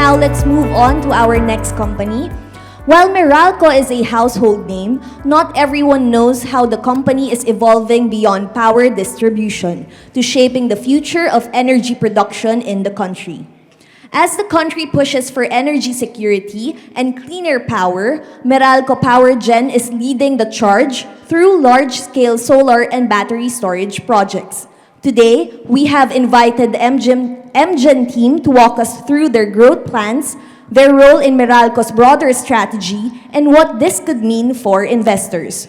Now let's move on to our next company. While Meralco is a household name, not everyone knows how the company is evolving beyond power distribution to shaping the future of energy production in the country. As the country pushes for energy security and cleaner power, Meralco Power Gen is leading the charge through large-scale solar and battery storage projects. Today, we have invited the MGEN team to walk us through their growth plans, their role in Meralco's broader strategy, and what this could mean for investors.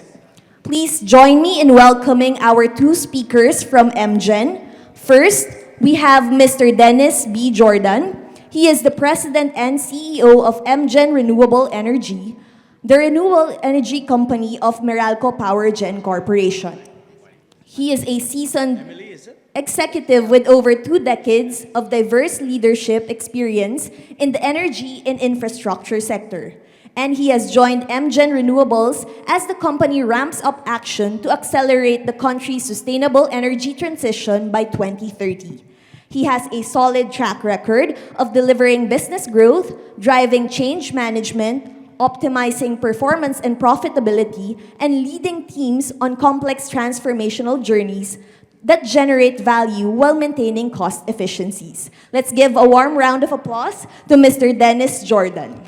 Please join me in welcoming our two speakers from MGEN. First, we have Mr. Dennis B. Jordan. He is the President and CEO of MGEN Renewable Energy, the renewable energy company of Meralco Power Gen Corporation. He is a seasoned executive with over 2 decades of diverse leadership experience in the energy and infrastructure sector. And he has joined MGEN Renewables as the company ramps up action to accelerate the country's sustainable energy transition by 2030. He has a solid track record of delivering business growth, driving change management, optimizing performance and profitability, and leading teams on complex transformational journeys that generate value while maintaining cost efficiencies. Let's give a warm round of applause to Mr. Dennis Jordan.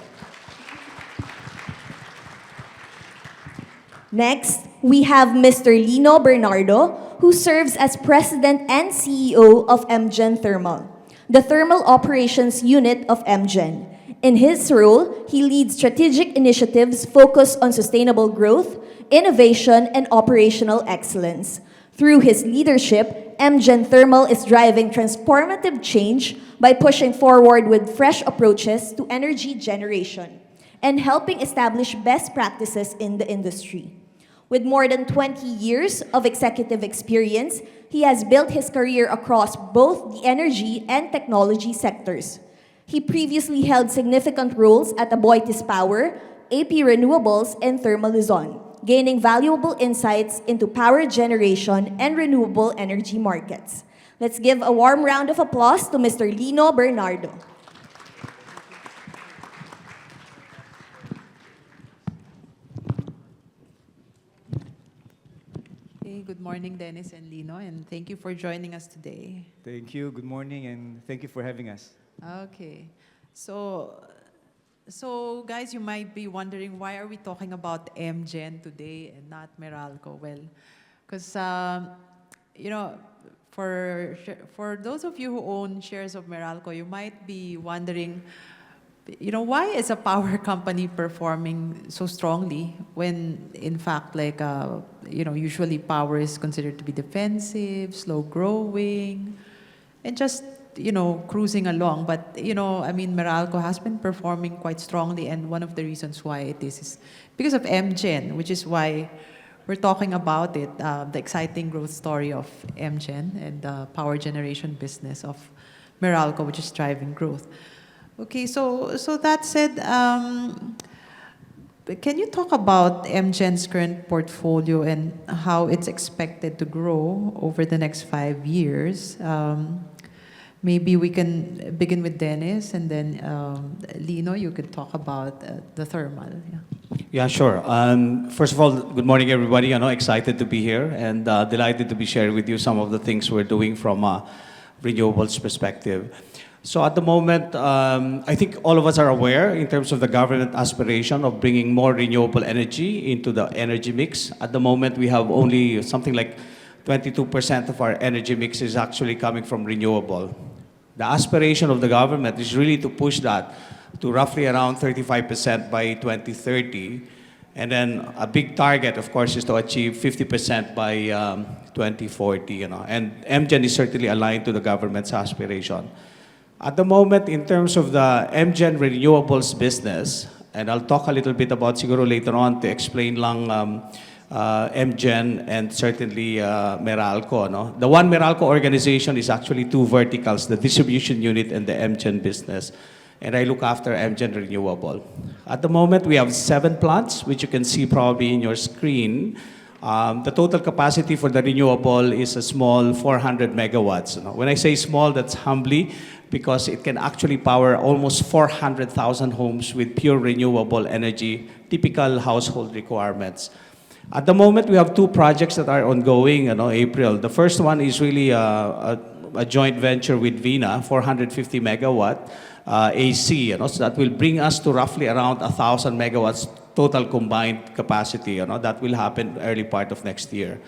Next, we have Mr. Lino Bernardo, who serves as President and CEO of MGEN Thermal, the thermal operations unit of MGEN. In his role, he leads strategic initiatives focused on sustainable growth, innovation, and operational excellence. Through his leadership, MGEN Thermal is driving transformative change by pushing forward with fresh approaches to energy generation and helping establish best practices in the industry. With more than 20 years of executive experience, he has built his career across both the energy and technology sectors. He previously held significant roles at Aboitiz Power, AP Renewables, and Thermal Luzon, gaining valuable insights into power generation and renewable energy markets. Let's give a warm round of applause to Mr. Lino Bernardo. Good morning, Dennis and Lino, and thank you for joining us today. Thank you. Good morning, and thank you for having us. Okay. So guys, you might be wondering, why are we talking about MGEN today and not Meralco? Well, because, you know, for those of you who own shares of Meralco, you might be wondering, you know, why is a power company performing so strongly when, in fact, like, you know, usually power is considered to be defensive, slow growing, and just, you know, cruising along. But, you know, I mean, Meralco has been performing quite strongly, and one of the reasons why it is because of MGEN, which is why we're talking about it, the exciting growth story of MGEN and the power generation business of Meralco, which is driving growth. Okay, so that said, can you talk about MGEN's current portfolio and how it's expected to grow over the next 5 years? Maybe we can begin with Dennis, and then Lino, you could talk about the thermal. Yeah, sure. First of all, good morning, everybody. I'm excited to be here and delighted to be sharing with you some of the things we're doing from a renewables perspective. So at the moment, I think all of us are aware in terms of the government aspiration of bringing more renewable energy into the energy mix. At the moment, we have only something like 22% of our energy mix is actually coming from renewable. The aspiration of the government is really to push that to roughly around 35% by 2030. And then a big target, of course, is to achieve 50% by 2040. You know, and MGEN is certainly aligned to the government's aspiration. At the moment, in terms of the MGEN renewables business, and I'll talk a little bit about siguro later on to explain lang MGEN and certainly Meralco. No? The One Meralco organization is actually 2 verticals, the distribution unit and the MGEN business. And I look after MGEN Renewable. At the moment, we have 7 plants, which you can see probably in your screen. The total capacity for the renewable is a small 400 megawatts. When I say small, that's humbly because it can actually power almost 400,000 homes with pure renewable energy, typical household requirements. At the moment, we have two projects that are ongoing, April. The first one is really a joint venture with Vina, 450 megawatt AC, so that will bring us to roughly around 1,000 megawatts total combined capacity. That will happen early part of next year.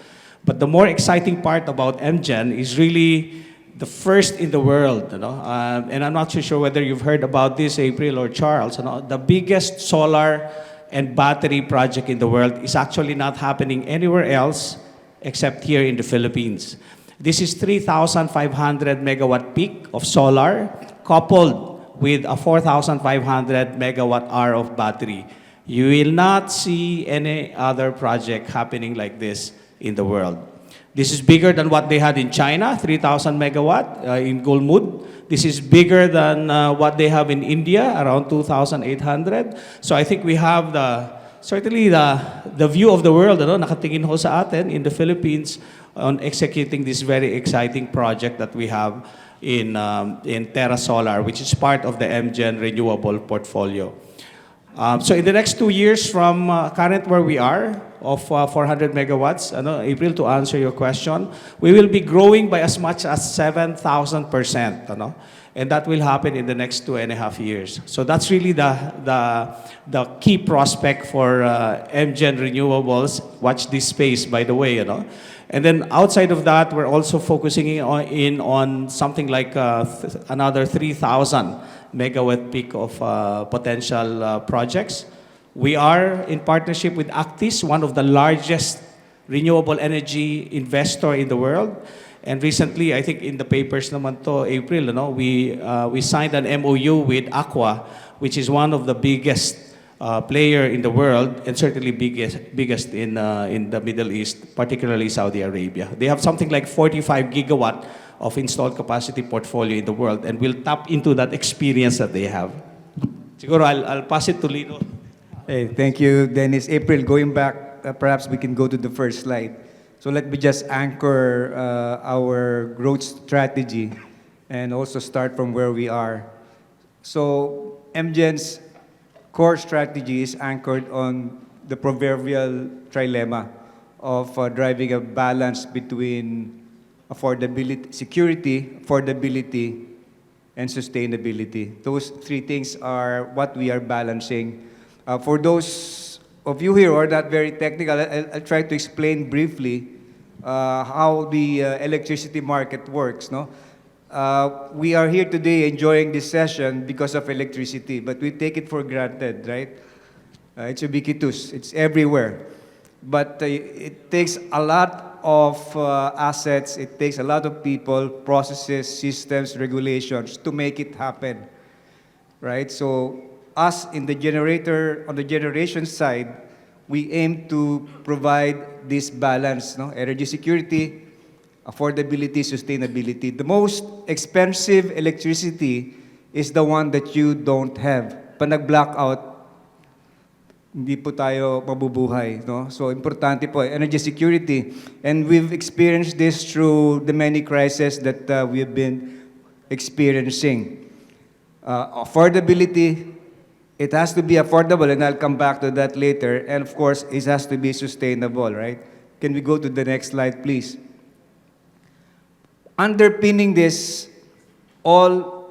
But the more exciting part about MGEN is really the first in the world, and I'm not too sure whether you've heard about this, April or Charles. The biggest solar and battery project in the world is actually not happening anywhere else except here in the Philippines. This is 3,500 megawatt peak of solar coupled with a 4,500 megawatt hour of battery. You will not see any other project happening like this in the world. This is bigger than what they had in China, 3,000 megawatt in Golmud. This is bigger than what they have in India, around 2,800. So I think we have certainly the view of the world, nakatingin ho sa atin in the Philippines on executing this very exciting project that we have in MTerra Solar, which is part of the MGEN Renewable portfolio. So in the next 2 years from current where we are of 400 megawatts, April, to answer your question, we will be growing by as much as 7,000%. And that will happen in the next 2.5 years. So that's really the key prospect for MGEN Renewables. Watch this space, by the way. And then outside of that, we're also focusing on something like another 3,000 megawatt peak of potential projects. We are in partnership with Actis, one of the largest renewable energy investor in the world. And recently, I think in the papers naman to, April, we signed an MOU with Aqua, which is one of the biggest player in the world and certainly biggest in the Middle East, particularly Saudi Arabia. They have something like 45 gigawatt of installed capacity portfolio in the world, and we'll tap into that experience that they have. Siguro, I'll pass it to Lino. Hey, thank you, Dennis. April, going back, perhaps we can go to the first slide. So let me just anchor our growth strategy and also start from where we are. So MGEN's core strategy is anchored on the proverbial trilemma of driving a balance between affordability, security, affordability, and sustainability. Those three things are what we are balancing. For those of you here who are not very technical, I'll try to explain briefly how the electricity market works. We are here today enjoying this session because of electricity, but we take it for granted, right? It's ubiquitous, it's everywhere. But it takes a lot of assets, it takes a lot of people, processes, systems, regulations to make it happen, right? So us on the generation side, we aim to provide this balance, energy security, affordability, sustainability. The most expensive electricity is the one that you don't have. Pag nag-blackout, hindi po tayo mabubuhay. So importante po, energy security. And we've experienced this through the many crises that we have been experiencing. Affordability, it has to be affordable, and I'll come back to that later. And of course, it has to be sustainable, right? Can we go to the next slide, please? Underpinning this all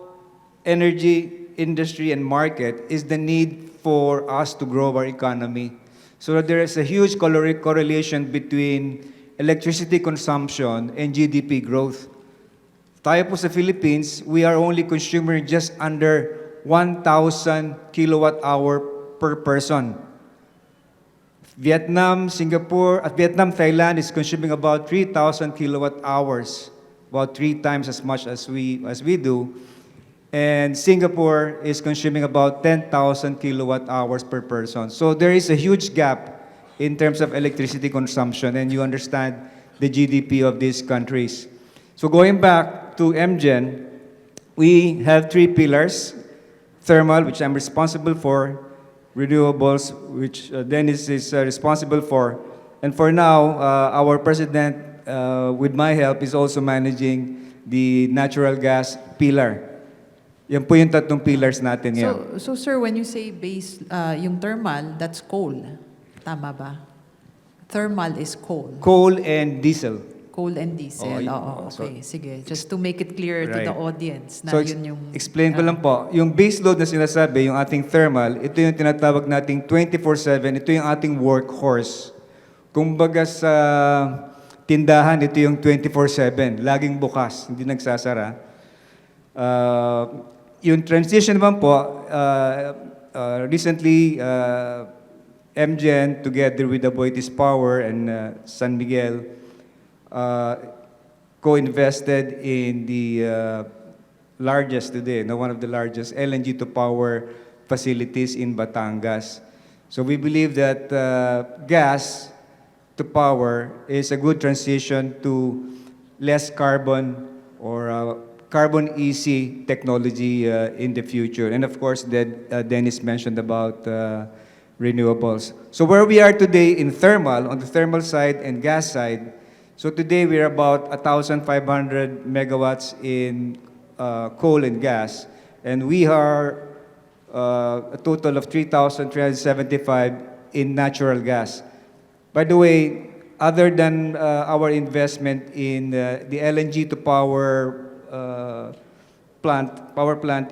energy industry and market is the need for us to grow our economy. So there is a huge correlation between electricity consumption and GDP growth. Tayo po sa Philippines, we are only consuming just under 1,000 kilowatt hour per person. Vietnam, Thailand is consuming about 3,000 kilowatt hours, about 3 times as much as we do. And Singapore is consuming about 10,000 kilowatt hours per person. So there is a huge gap in terms of electricity consumption, and you understand the GDP of these countries. So going back to MGEN, we have 3 pillars: thermal, which I'm responsible for; renewables, which Dennis is responsible for; And for now, our president, with my help, is also managing the natural gas pillar. Yan po yung tatlong pillars natin ngayon. So sir, when you say base, yung thermal, that's coal. Tama ba? Thermal is coal. Coal and diesel. Coal and diesel. Oo, so- okay. Sige. Just to make it clear to the Right. audience na So, yun yung... explain ko lang po. Yung base load na sinasabi, yung ating thermal, ito yung tinatawag nating 24/7. Ito yung ating workhorse. Kumbaga sa tindahan, ito yung 24/7. Laging bukas, hindi nagsasara. Yung transition naman po, recently, MGEN, together with Aboitiz Power and San Miguel, co-invested in the largest today, one of the largest LNG to power facilities in Batangas. So we believe that gas to power is a good transition to less carbon or carbon easy technology in the future. And of course, Dennis mentioned about renewables. So where we are today in thermal, on the thermal side and gas side, so today we're about 1,500 megawatts in coal and gas, and we are a total of 3,375 in natural gas. By the way, other than our investment in the LNG to power plant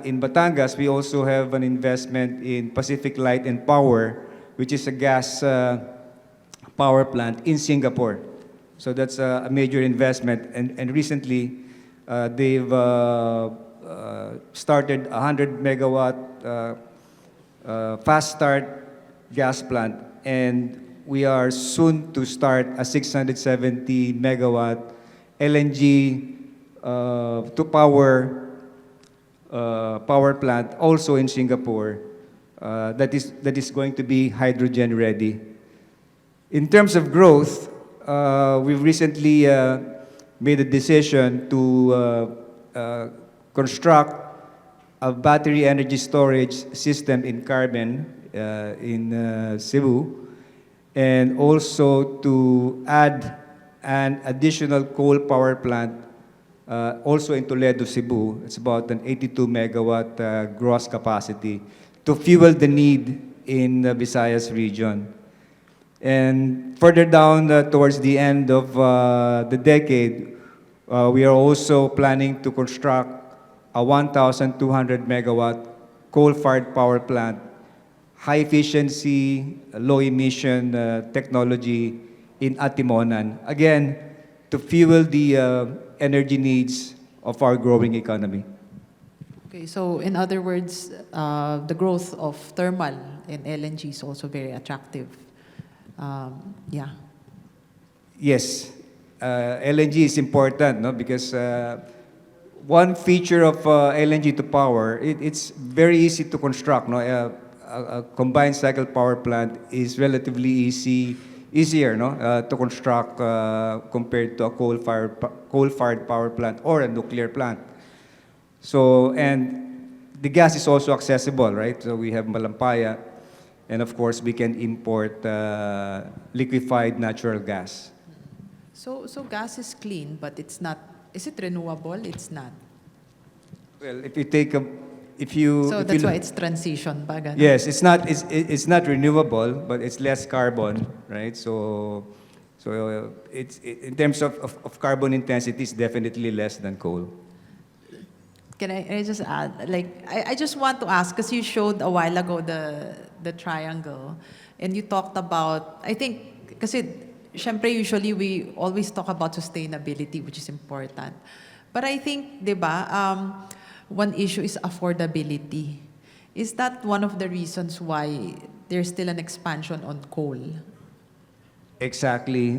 in Batangas, we also have an investment in Pacific Light and Power, which is a gas power plant in Singapore. So that's a major investment. And recently, they've started a 100 megawatt fast start gas plant. And we are soon to start a 670 megawatt LNG to power plant also in Singapore that is going to be hydrogen ready. In terms of growth, we've recently made a decision to construct a battery energy storage system in Carbon in Cebu, and also to add an additional coal power plant also in Toledo, Cebu. It's about an 82 megawatt gross capacity to fuel the need in the Visayas region. And further down towards the end of the decade, we are also planning to construct a 1,200 megawatt coal-fired power plant, high efficiency, low emission technology in Atimonan. Again, to fuel the energy needs of our growing economy. Okay, so in other words, the growth of thermal and LNG is also very attractive. Yeah. Yes, LNG is important, no? Because one feature of LNG to power, it's very easy to construct. No? A combined cycle power plant is relatively easier, no? To construct compared to a coal-fired power plant or a nuclear plant. So, and the gas is also accessible, right? So we have Malampaya, and of course we can import liquefied natural gas. So gas is clean, but it's not. Is it renewable? It's not. Well, if you take a, if you So if that's you why look- it's transition, ba? Ganun? Yes, it's not renewable, but it's less carbon, right? So in terms of carbon intensity, it's definitely less than coal. Can I just add? Like, I just want to ask, because you showed a while ago the triangle, and you talked about, I think, kasi, syempre, usually we always talk about sustainability, which is important. But I think, di ba, one issue is affordability. Is that one of the reasons why there's still an expansion on coal? Exactly.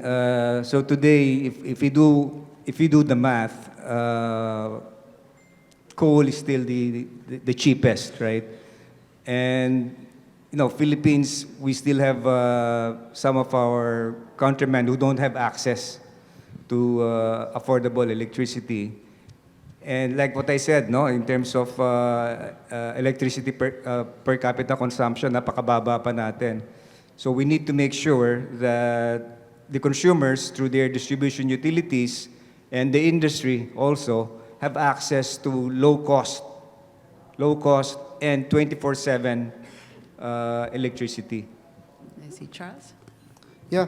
So today, if we do the math, coal is still the cheapest, right? And Philippines, we still have some of our countrymen who don't have access to affordable electricity. And like what I said, no, in terms of electricity per capita consumption, napakababa pa natin. So we need to make sure that the consumers through their distribution utilities and the industry also have access to low cost and 24/7 electricity. I see, Charles. Yeah.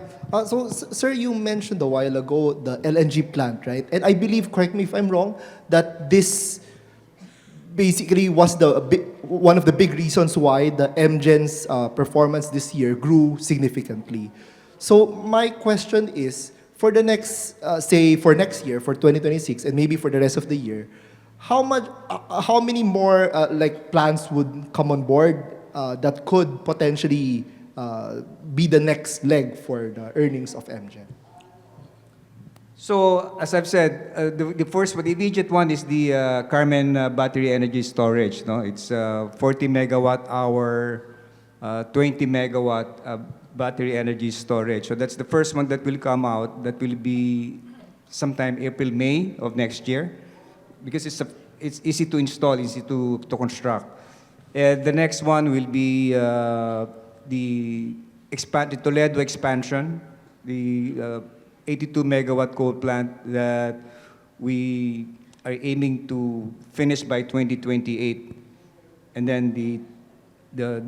Sir, you mentioned a while ago the LNG plant, right? And I believe, correct me if I'm wrong, that this basically was one of the big reasons why the MGEN's performance this year grew significantly. So my question is, for the next, say, for next year, for 2026, and maybe for the rest of the year, how many more like plants would come on board that could potentially be the next leg for the earnings of MGEN? So, as I've said, the first one, the immediate one is the Carmen battery energy storage. No, it's 40 megawatt hour, 20 megawatt battery energy storage. So that's the first one that will come out. That will be sometime April, May of next year, because it's easy to install, easy to construct. The next one will be the Toledo expansion, the 82 megawatt coal plant that we are aiming to finish by 2028, and then the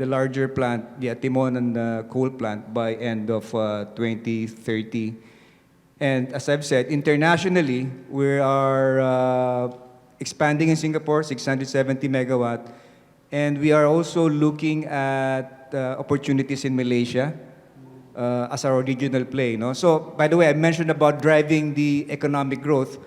larger plant, the Atimonan coal plant, by end of 2030. And as I've said, internationally, we are expanding in Singapore, 670 megawatt, and we are also looking at opportunities in Malaysia as our regional play. No? So, by the way, I mentioned about driving the economic growth.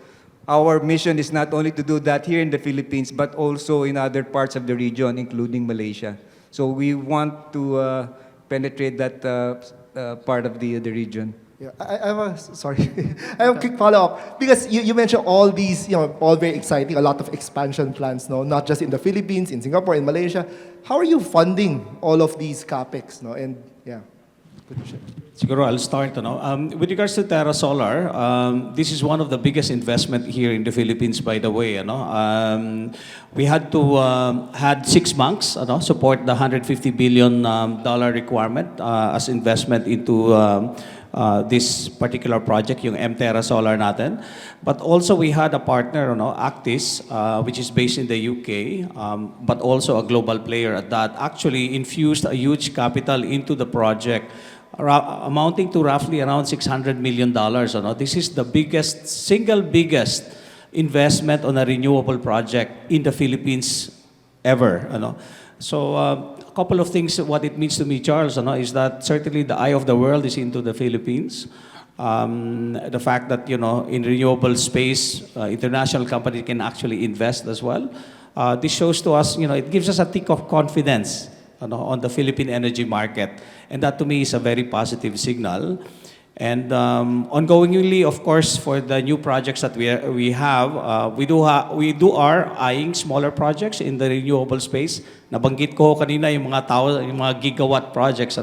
Our mission is not only to do that here in the Philippines, but also in other parts of the region, including Malaysia. So we want to penetrate that part of the region. Yeah, I have sorry. I have a quick follow-up. Because you mentioned all these, all very exciting, a lot of expansion plans, no? Not just in the Philippines, in Singapore, in Malaysia. How are you funding all of these CAPEX, no? And yeah, good question. Siguro I'll start. With regards to Terra Solar, this is one of the biggest investment here in the Philippines, by the way. We had to had 6 banks support the $150 billion requirement as investment into this particular project, yung MTerra Solar natin. But also we had a partner, Actis, which is based in the UK, but also a global player at that, actually infused a huge capital into the project, amounting to roughly around $600 million. This is the single biggest investment on a renewable project in the Philippines ever. So a couple of things, what it means to me, Charles, is that certainly the eye of the world is into the Philippines. The fact that, in renewable space, international companies can actually invest as well. This shows to us, it gives us a tick of confidence on the Philippine energy market. And that to me is a very positive signal. And ongoingly, of course, for the new projects that we have, we are eyeing smaller projects in the renewable space. Nabanggit ko kanina yung mga gigawatt projects.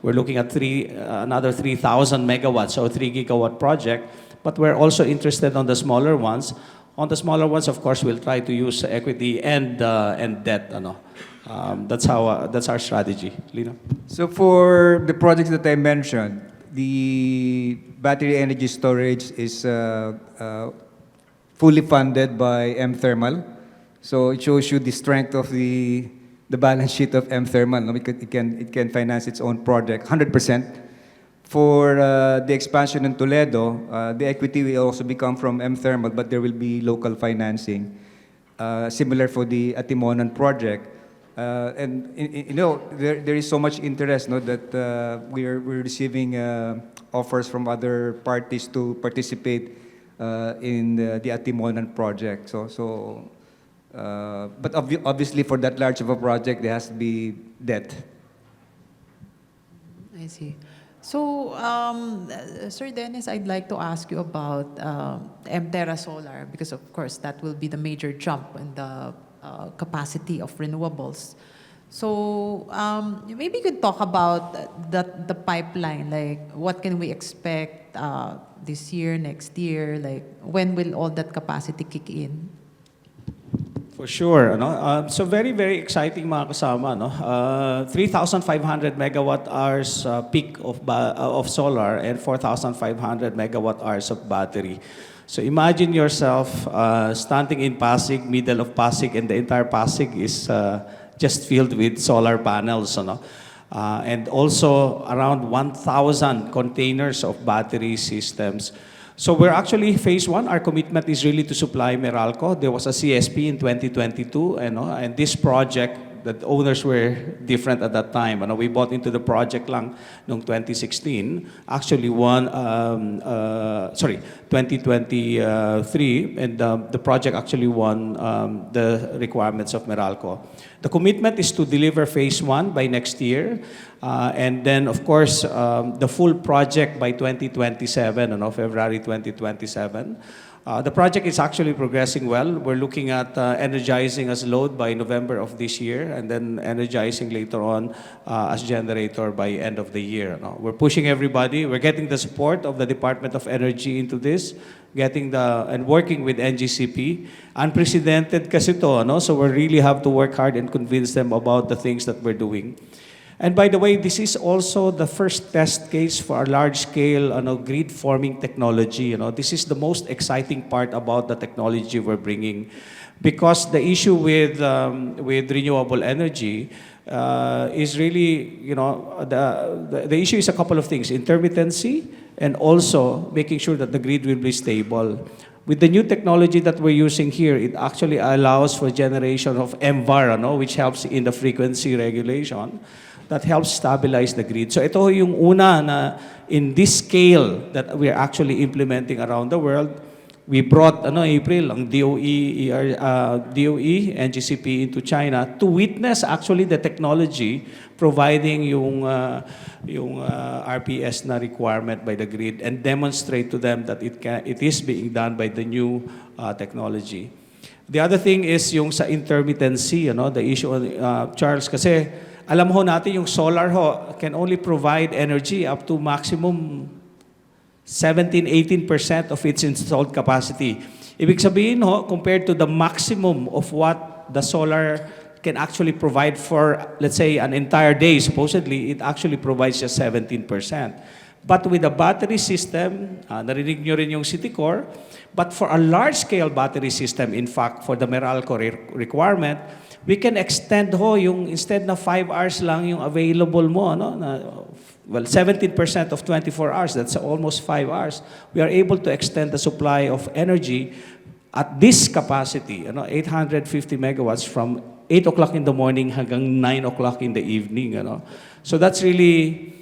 We're looking at another 3,000 megawatts, so 3 gigawatt project. But we're also interested on the smaller ones. On the smaller ones, of course, we'll try to use equity and debt. That's our strategy. Lino? So for the projects that I mentioned, the battery energy storage is fully funded by MThermal. So it shows you the strength of the balance sheet of MThermal. It can finance its own project 100%. For the expansion in Toledo, the equity will also become from MThermal, but there will be local financing. Similar for the Atimonan project. And there is so much interest, that we're receiving offers from other parties to participate in the Atimonan project. But obviously for that large of a project, there has to be debt. I see. So, Sir Dennis, I'd like to ask you about MTerra Solar, because of course that will be the major jump in the capacity of renewables. So maybe you could talk about the pipeline, like what can we expect this year, next year, like when will all that capacity kick in? For sure, ano? So very, very exciting mga kasama, no? 3,500 megawatt hours peak of solar and 4,500 megawatt hours of battery. So imagine yourself standing in Pasig, middle of Pasig, and the entire Pasig is just filled with solar panels, ano? And also around 1,000 containers of battery systems. So we're actually phase one. Our commitment is really to supply Meralco. There was a CSP in 2022, and this project, the owners were different at that time. We bought into the project lang noong 2016. Actually, 2023, and the project actually won the requirements of Meralco. The commitment is to deliver phase one by next year, and then, of course, the full project by 2027, February 2027. The project is actually progressing well. We're looking at energizing as load by November of this year, and then energizing later on as generator by end of the year. We're pushing everybody. We're getting the support of the Department of Energy into this, and working with NGCP. Unprecedented kasi to, so we really have to work hard and convince them about the things that we're doing. And by the way, this is also the first test case for our large-scale grid-forming technology. This is the most exciting part about the technology we're bringing, because the issue with renewable energy is really, the issue is a couple of things: intermittency, and also making sure that the grid will be stable. With the new technology that we're using here, it actually allows for generation of MVAR, which helps in the frequency regulation. That helps stabilize the grid. So ito yung una na in this scale that we're actually implementing around the world. We brought April ang DOE, NGCP into China to witness actually the technology providing yung RPS na requirement by the grid, and demonstrate to them that it is being done by the new technology. The other thing is yung sa intermittency, the issue Charles, kasi alam ho natin yung solar can only provide energy up to maximum 17-18% of its installed capacity. Ibig sabihin compared to the maximum of what the solar can actually provide for, let's say, an entire day, supposedly, it actually provides just 17%. But with the battery system, narinig nyo rin yung City Core, but for a large-scale battery system, in fact, for the Meralco requirement, we can extend yung instead na 5 hours lang yung available mo, 17% of 24 hours, that's almost 5 hours. We are able to extend the supply of energy at this capacity, 850 megawatts from 8 o'clock in the morning hanggang 9 o'clock in the evening. So that's really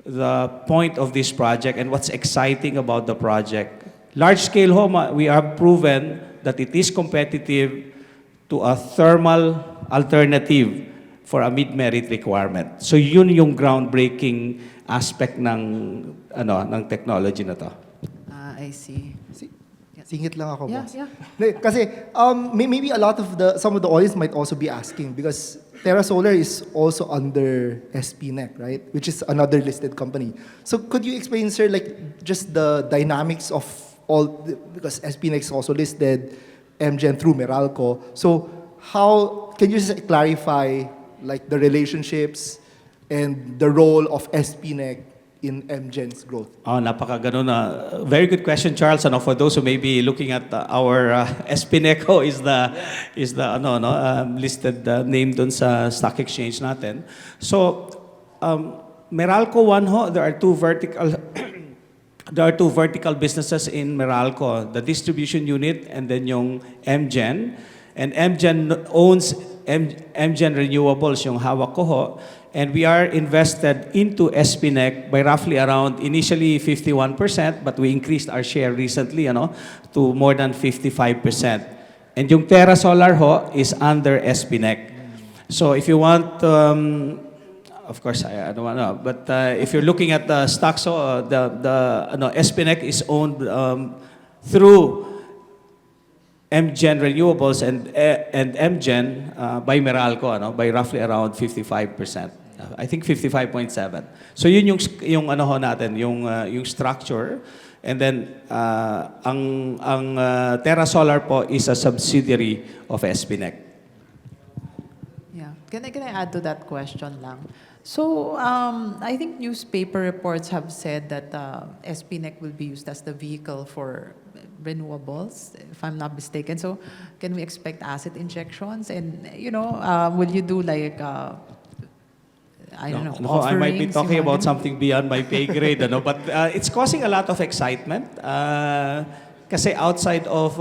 the point of this project and what's exciting about the project. Large scale we have proven that it is competitive to a thermal alternative for a mid-merit requirement. So yun yung groundbreaking aspect ng technology na to. I see. Singit lang ako, Yeah, boss. yeah. Kasi maybe a lot of some of the audience might also be asking, because Terra Solar is also under SPNEC, right? Which is another listed company. So could you explain, sir, just the dynamics of because SPNEC is also listed, MGEN through Meralco. So how can you just clarify the relationships and the role of SPNEC in MGEN's growth? Napakagano na. Very good question, Charles. For those who may be looking at our SPNEC is the listed name dun sa stock exchange natin. So Meralco one there are two vertical businesses in Meralco, the distribution unit and then yung MGEN. And MGEN owns MGEN Renewables, yung hawak ko and we are invested into SPNEC by roughly around initially 51%, but we increased our share recently to more than 55%. And yung Terra Solar is under SPNEC. So if you want, of course I don't want to, but if you're looking at the stocks, the SPNEC is owned through MGEN Renewables and MGEN by Meralco, by roughly around 55%. I think 55.7. So yun yung natin, yung structure. And then ang Terra Solar is a subsidiary of SPNEC. can I add to that question lang? So, I think newspaper reports have said that SPNEC will be used as the vehicle for renewables, if I'm not mistaken. So, can we expect asset injections? And, will you do like, I don't know, No, I might be offerings, talking yung mga about ganun? something beyond my pay grade, but it's causing a lot of excitement. Kasi outside of,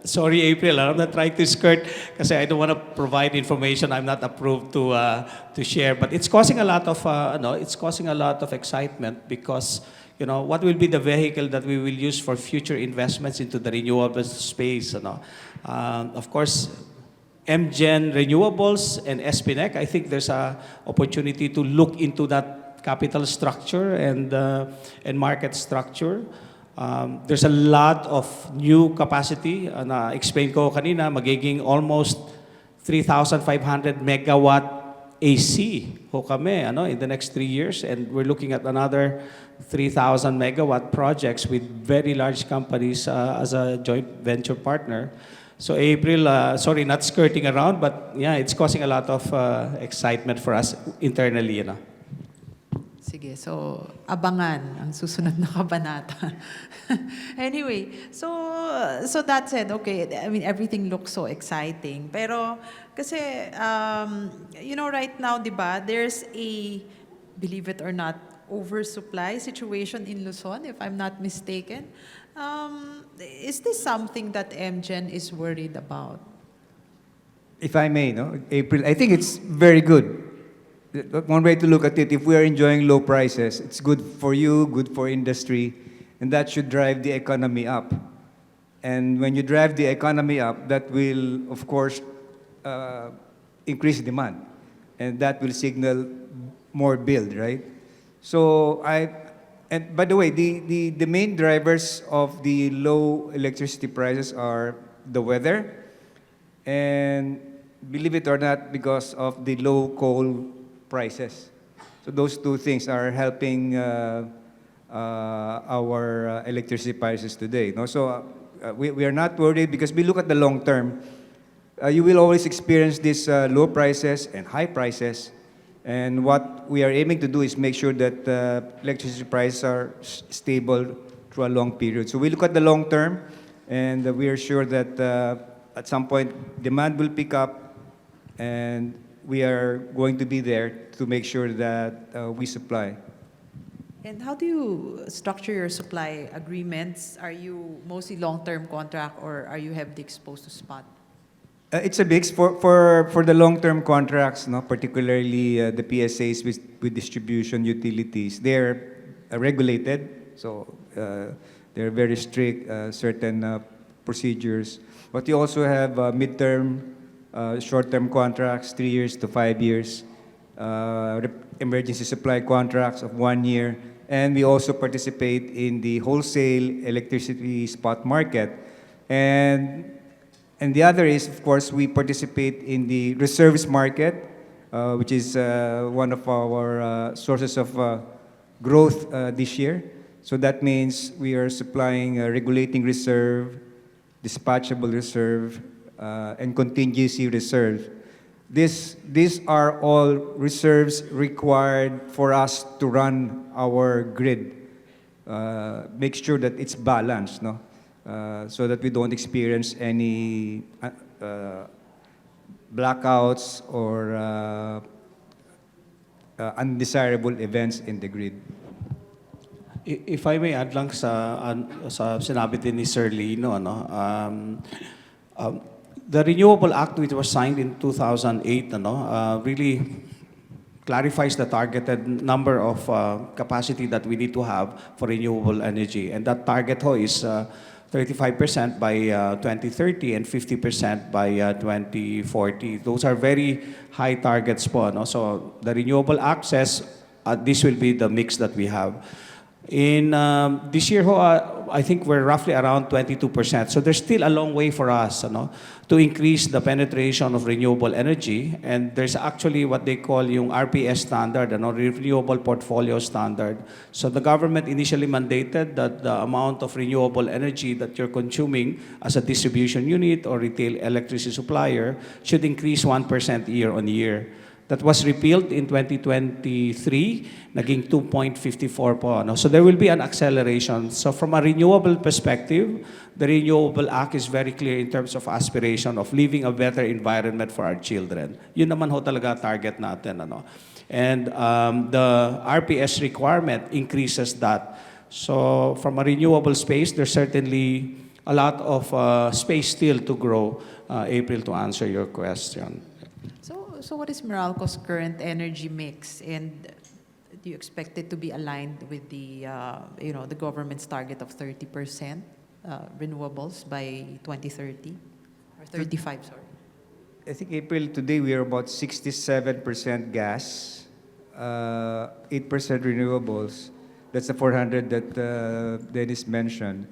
sorry April, I'm not trying to skirt kasi I don't want to provide information I'm not approved to share. But it's causing a lot of, it's causing a lot of excitement because, what will be the vehicle that we will use for future investments into the renewable space, Of course, MGEN renewables and SPNEC, I think there's a opportunity to look into that capital structure and market structure. There's a lot of new capacity. Na explain ko kanina, magiging almost 3,500 megawatt AC ho kami in the next 3 years, and we're looking at another 3,000 megawatt projects with very large companies as a joint venture partner. So April, sorry, not skirting around, but yeah, it's causing a lot of excitement for us internally. Sige, so abangan ang susunod na kabanata. Anyway, so that said, okay, I mean, everything looks so exciting. Pero kasi, right now, di ba, there's a, believe it or not, oversupply situation in Luzon, if I'm not mistaken. Is this something that MGEN is worried about? If I may, April, I think it's very good. One way to look at it, if we are enjoying low prices, it's good for you, good for industry, and that should drive the economy up. And when you drive the economy up, that will, of course, increase demand. And that will signal more build, right? So and by the way, the main drivers of the low electricity prices are the weather, and believe it or not, because of the low coal prices. So those two things are helping our electricity prices today. So we are not worried because we look at the long term. You will always experience these low prices and high prices. And what we are aiming to do is make sure that electricity prices are stable through a long period. So we look at the long term, and we are sure that at some point demand will pick up, and we are going to be there to make sure that we supply. And how do you structure your supply agreements? Are you mostly long-term contract or are you heavily exposed to spot? It's a mix for the long-term contracts, particularly the PSAs with distribution utilities. They're regulated, so they're very strict, certain procedures. But you also have midterm, short-term contracts, 3 years to 5 years, emergency supply contracts of 1 year, and we also participate in the wholesale electricity spot market. And the other is, of course, we participate in the reserves market, which is one of our sources of growth this year. So that means we are supplying a regulating reserve, dispatchable reserve, and contingency reserve. These are all reserves required for us to run our grid, make sure that it's balanced, so that we don't experience any blackouts or undesirable events in the grid. If I may add lang sa sinabi din ni Sir Lino, the Renewable Act, which was signed in 2008, really clarifies the targeted number of capacity that we need to have for renewable energy. And that target is 35% by 2030 and 50% by 2040. Those are very high targets po. So the Renewable Act says this will be the mix that we have. In this year, ho, I think we're roughly around 22%. So there's still a long way for us, to increase the penetration of renewable energy. And there's actually what they call yung RPS standard, Renewable Portfolio Standard. So the government initially mandated that the amount of renewable energy that you're consuming as a distribution unit or retail electricity supplier should increase 1% year on year. That was repealed in 2023, naging 2.54 po. So there will be an acceleration. So from a renewable perspective, the Renewable Act is very clear in terms of aspiration of leaving a better environment for our children. Yun naman ho talaga target natin. And the RPS requirement increases that. So from a renewable space, there's certainly a lot of space still to grow, April, to answer your question. So what is Meralco's current energy mix, and do you expect it to be aligned with the the government's target of 30% renewables by 2030 or 35? Sorry. I think April today we are about 67% gas, 8% renewables. That's the 400 that Dennis mentioned,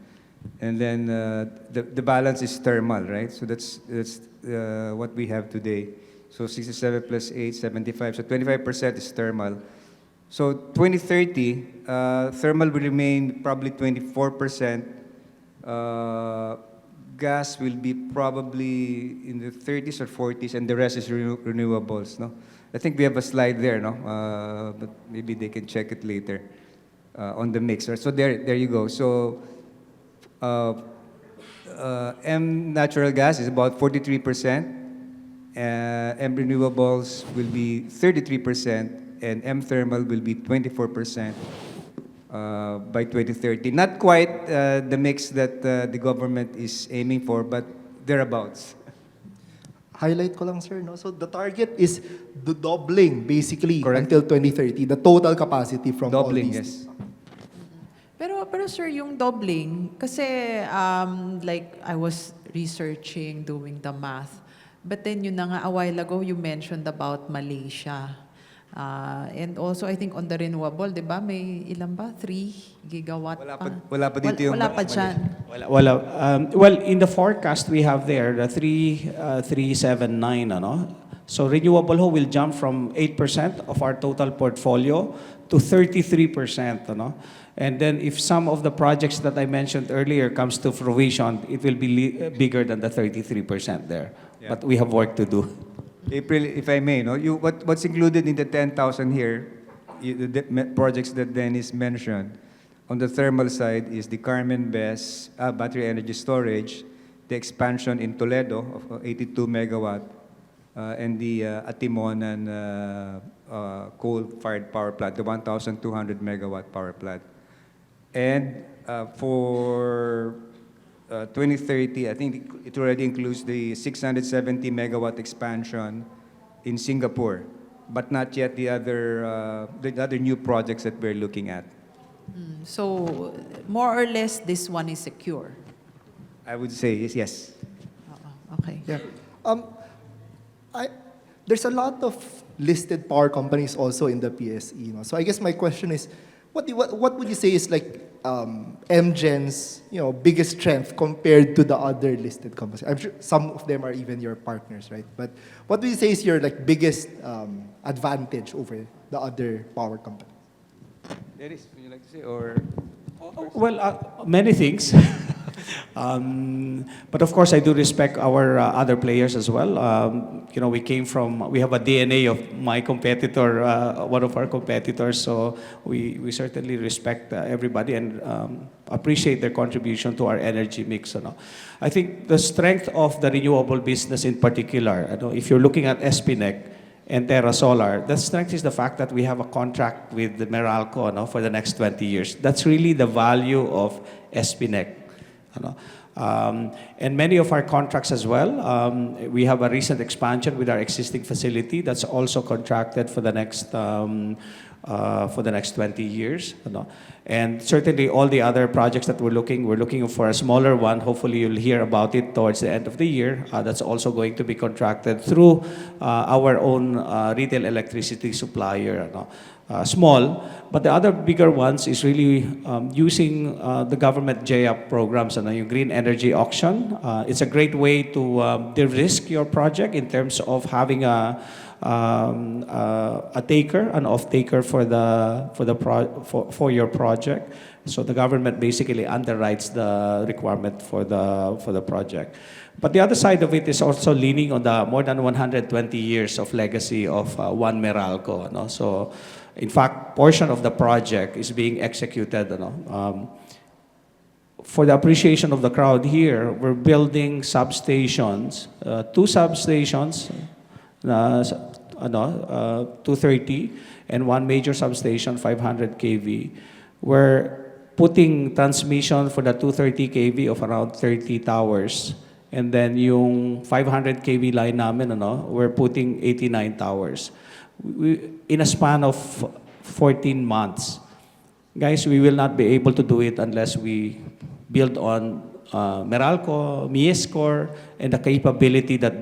and then the balance is thermal, right? So that's what we have today. So 67 plus 8, 75. So 25% is thermal. So 2030, thermal will remain probably 24%. Gas will be probably in the 30s or 40s, and the rest is renewables. No, I think we have a slide there. No, but maybe they can check it later on the mix. Right? So there you go. So M natural gas is about 43%. M renewables will be 33%, and M thermal will be 24% by 2030. Not quite the mix that the government is aiming for, but thereabouts. Highlight ko lang, sir, no? So the target is the doubling, basically, Correct. until 2030, the total capacity from Doubling, all these. yes. Pero sir, yung doubling, kasi like I was researching, doing the math, but then yun na nga, a while ago, you mentioned about Malaysia. And also, I think on the renewable, di ba, may ilan ba? 3 gigawatt pa. Wala pa dito yung Wala pa dyan. Well, in the forecast we have there, the 379, So renewable ho will jump from 8% of our total portfolio to 33%, And then if some of the projects that I mentioned earlier comes to fruition, it will be bigger than the 33% there. Yeah. But we have work to do. April, if I may, what's included in the 10,000 here, the projects that Dennis mentioned, on the thermal side is the Carmen Bes battery energy storage, the expansion in Toledo of 82 megawatt, and the Atimonan coal-fired power plant, the 1,200 megawatt power plant. And for 2030, I think it already includes the 670 megawatt expansion in Singapore, but not yet the other new projects that we're looking at. So, more or less, this one is secure. I would say yes. Okay. Yeah. There's a lot of listed power companies also in the PSE. So I guess my question is, what would you say is like MGEN's biggest strength compared to the other listed companies? I'm sure some of them are even your partners, right? But what would you say is your biggest advantage over the other power companies? Dennis, would you like to say or? Well, many things. But of course, I do respect our other players as well. We have a DNA of my competitor, one of our competitors, so we certainly respect everybody and appreciate their contribution to our energy mix. I think the strength of the renewable business in particular, if you're looking at SPNEC and MTerra Solar, the strength is the fact that we have a contract with the Meralco for the next 20 years. That's really the value of SPNEC. And many of our contracts as well, we have a recent expansion with our existing facility that's also contracted for the next for the next 20 years. And certainly all the other projects that we're looking for a smaller one. Hopefully you'll hear about it towards the end of the year. That's also going to be contracted through our own retail electricity supplier. Small, but the other bigger ones is really using the government JAP programs and yung green energy auction. It's a great way to de-risk your project in terms of having a taker, an off-taker for your project. So the government basically underwrites the requirement for the project. But the other side of it is also leaning on the more than 120 years of legacy of One Meralco. So, in fact, portion of the project is being executed. For the appreciation of the crowd here, we're building substations, 2 substations, 230, and 1 major substation, 500 kV. We're putting transmission for the 230 kV of around 30 towers. And then yung 500 kV line namin, we're putting 89 towers. In a span of 14 months. Guys, we will not be able to do it unless we build on Meralco, Miescor, and the capability that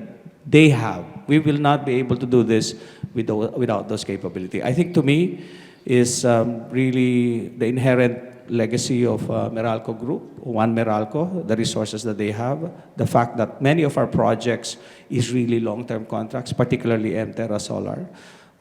they have. We will not be able to do this without those capability. I think to me is really the inherent legacy of Meralco Group, One Meralco, the resources that they have, the fact that many of our projects is really long-term contracts, particularly MTerra Solar.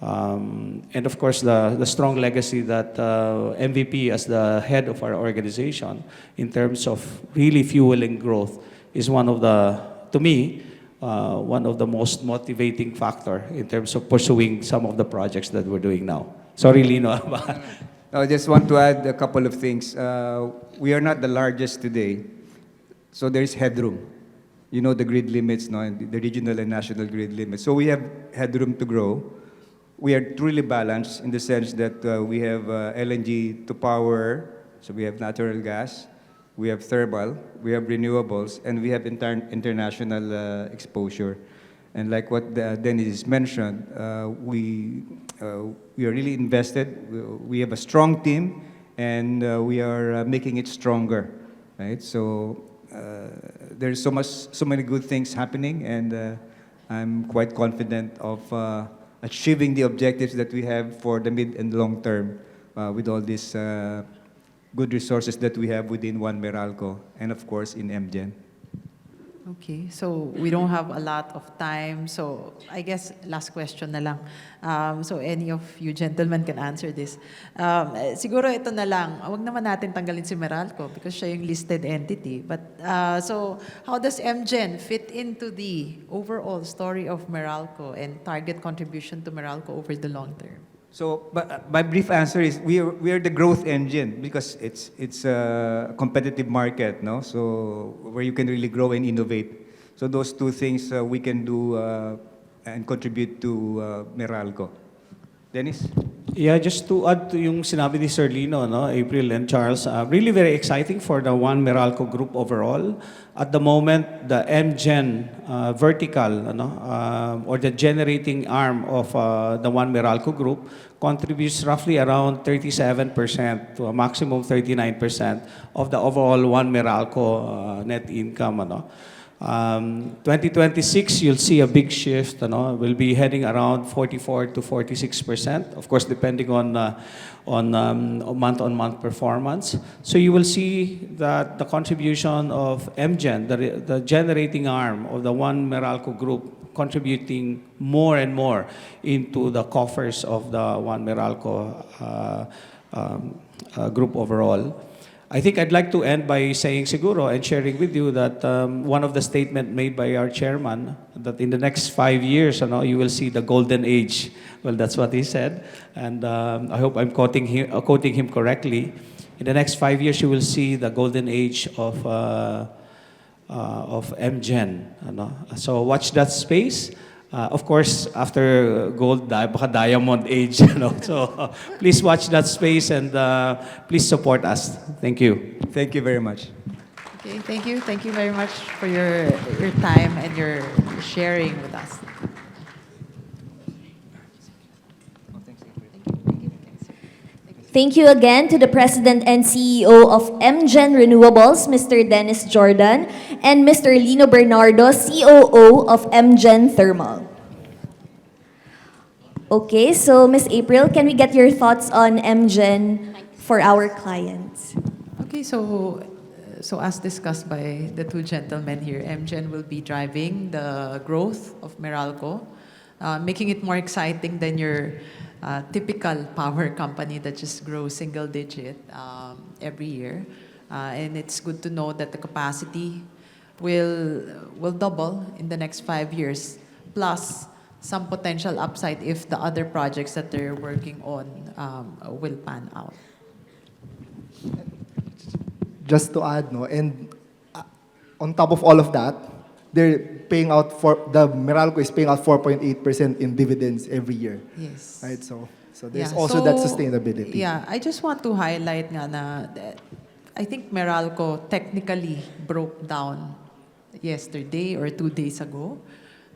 And of course, the strong legacy that MVP as the head of our organization in terms of really fueling growth is one of the, to me, one of the most motivating factor in terms of pursuing some of the projects that we're doing now. Sorry, Lino. I just want to add a couple of things. We are not the largest today, so there is headroom. You know the grid limits, no, and the regional and national grid limits. So we have headroom to grow. We are truly balanced in the sense that we have LNG to power, so we have natural gas, we have thermal, we have renewables, and we have international exposure. And like what Dennis mentioned, we are really invested. We have a strong team, and we are making it stronger, right? So there's so many good things happening, and I'm quite confident of achieving the objectives that we have for the mid and long term with all these good resources that we have within One Meralco and of course in MGEN. Okay, so we don't have a lot of time. So I guess last question na lang. So any of you gentlemen can answer this. Siguro ito na lang. Wag naman natin tanggalin si Meralco because siya yung listed entity. But so how does MGEN fit into the overall story of Meralco and target contribution to Meralco over the long term? So, but my brief answer is we are the growth engine because it's a competitive market, no? So where you can really grow and innovate. So those two things we can do and contribute to Meralco. Dennis? Yeah, just to add to yung sinabi ni Sir Lino, April and Charles, really very exciting for the One Meralco Group overall. At the moment, the MGEN vertical, or the generating arm of the One Meralco Group contributes roughly around 37% to a maximum 39% of the overall One Meralco net income. 2026, you'll see a big shift. We'll be heading around 44 to 46%, of course, depending on month-on-month performance. So you will see that the contribution of MGEN, the generating arm of the One Meralco Group, contributing more and more into the coffers of the One Meralco Group overall. I think I'd like to end by saying siguro and sharing with you that one of the statements made by our chairman that in the next 5 years, you will see the golden age. Well, that's what he said, and I hope I'm quoting him correctly. In the next 5 years, you will see the golden age of MGEN. So watch that space. Of course, after gold, baka diamond age. So please watch that space and please support us. Thank you. Thank you very much. Okay, thank you. Thank you very much for your time and your sharing with us. Thank you. Thank you. Thank you, sir. Thank you again to the President and CEO of MGEN Renewables, Mr. Dennis Jordan, and Mr. Lino Bernardo, COO of MGEN Thermal. Okay, so Ms. April, can we get your thoughts on MGEN for our clients? Okay, so as discussed by the two gentlemen here, MGEN will be driving the growth of Meralco, making it more exciting than your typical power company that just grows single digit every year. And it's good to know that the capacity will double in the next 5 years, plus some potential upside if the other projects that they're working on will pan out. Just to add, no, and on top of all of that, they're paying out the Meralco is paying out 4.8% in dividends every year. Yes. Right, so there's also that sustainability. Yeah, I just want to highlight nga na I think Meralco technically broke down yesterday or 2 days ago.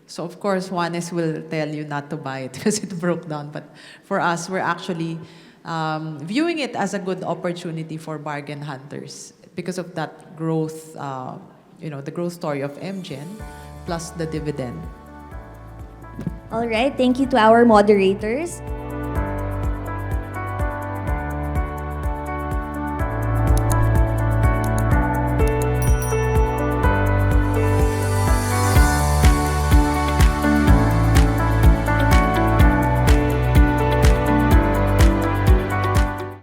So of course, Juanes will tell you not to buy it because it broke down. But for us, we're actually viewing it as a good opportunity for bargain hunters because of that growth, the growth story of MGEN plus the dividend. All right, thank you to our moderators.